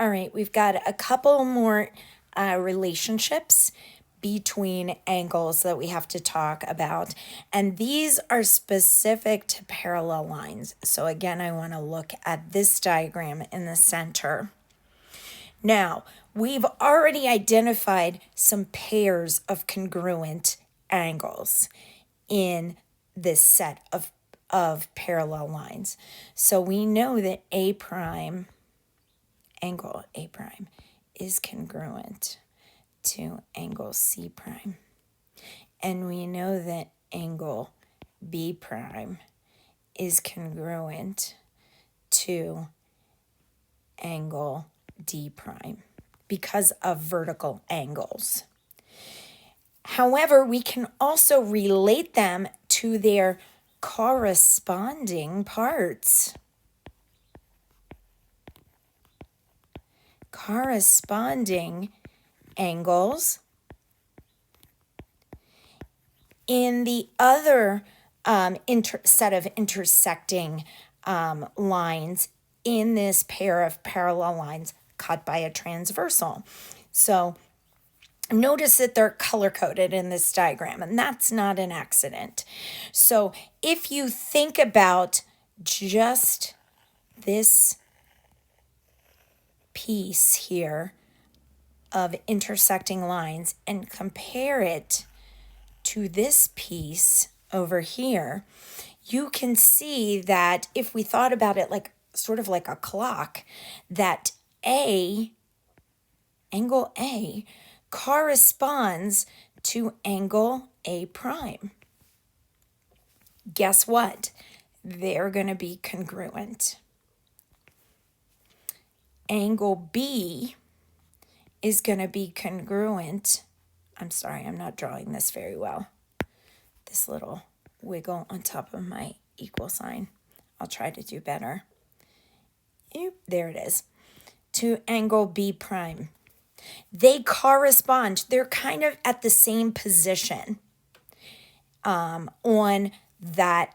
All right, we've got a couple more relationships between angles that we have to talk about. And these are specific to parallel lines. So again, I want to look at this diagram in the center. Now, we've already identified some pairs of congruent angles in this set of parallel lines. So we know that A prime, angle A prime, is congruent to angle C prime. And we know that angle B prime is congruent to angle D prime because of vertical angles. However, we can also relate them to their corresponding parts. Corresponding angles in the other set of intersecting lines in this pair of parallel lines cut by a transversal. So notice that they're color-coded in this diagram, and that's not an accident. So if you think about just this piece here of intersecting lines and compare it to this piece over here, you can see that if we thought about it like sort of like a clock, that angle A corresponds to angle A prime. Guess what? They're going to be congruent. Angle B is going to be congruent. I'm sorry, I'm not drawing this very well. This little wiggle on top of my equal sign. I'll try to do better. There it is. To angle B prime. They correspond. They're kind of at the same position on that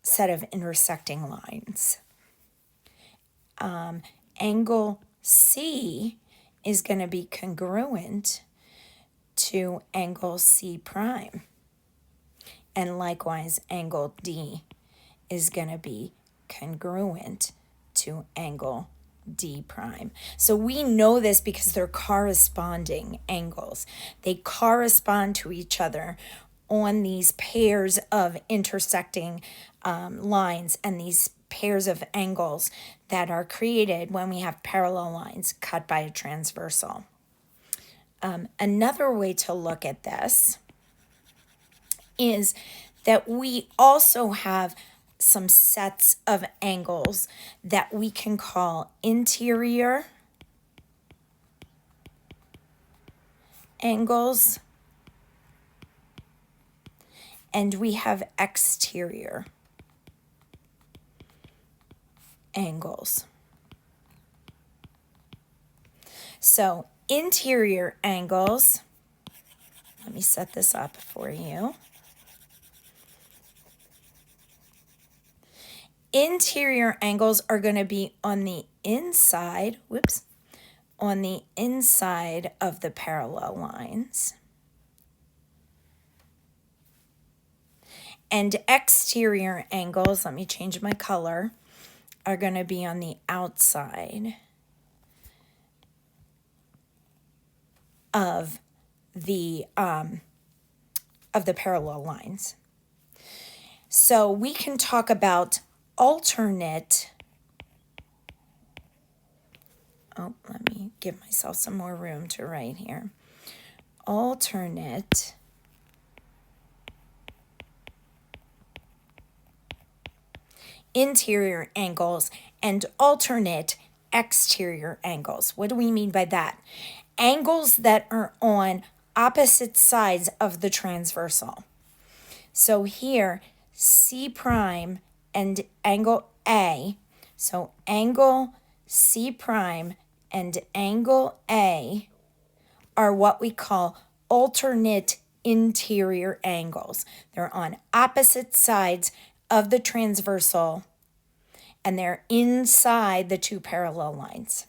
set of intersecting lines. Angle C is going to be congruent to angle C prime. And likewise, angle D is going to be congruent to angle D prime. So we know this because they're corresponding angles. They correspond to each other on these pairs of intersecting lines and these pairs of angles that are created when we have parallel lines cut by a transversal. Another way to look at this is that we also have some sets of angles that we can call interior angles, and we have exterior angles. So interior angles, let me set this up for you. Interior angles are going to be on the inside, on the inside of the parallel lines. And exterior angles, let me change my color, are going to be on the outside of the parallel lines. So we can talk about alternate, let me give myself some more room to write here. Alternate interior angles and alternate exterior angles. What do we mean by that? Angles that are on opposite sides of the transversal. So here, C prime and angle A, so angle C prime and angle A are what we call alternate interior angles. They're on opposite sides of the transversal, and they're inside the two parallel lines.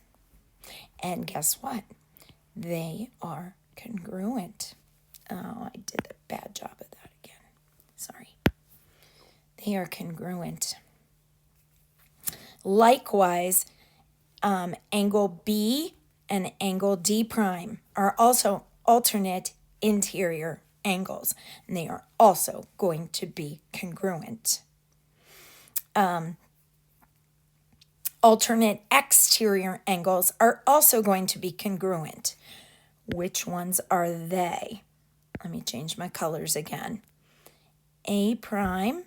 And guess what? They are congruent. Oh, I did a bad job of that again. Sorry. They are congruent. Likewise, angle B and angle D prime are also alternate interior angles, and they are also going to be congruent. Alternate exterior angles are also going to be congruent. Which ones are they? Let me change my colors again. A prime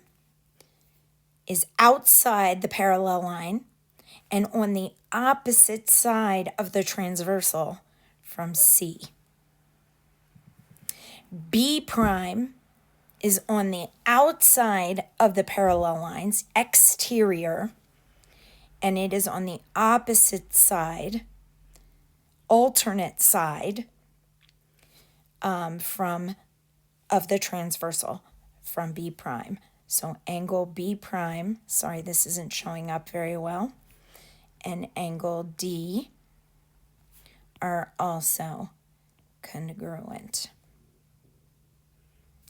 is outside the parallel line and on the opposite side of the transversal from C. B prime is on the outside of the parallel lines, exterior, and it is on the opposite side, alternate side of the transversal from B prime. So angle B prime, sorry, this isn't showing up very well, and angle D are also congruent.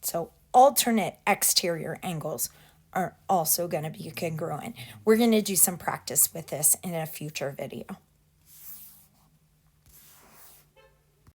So alternate exterior angles are also going to be congruent. We're going to do some practice with this in a future video.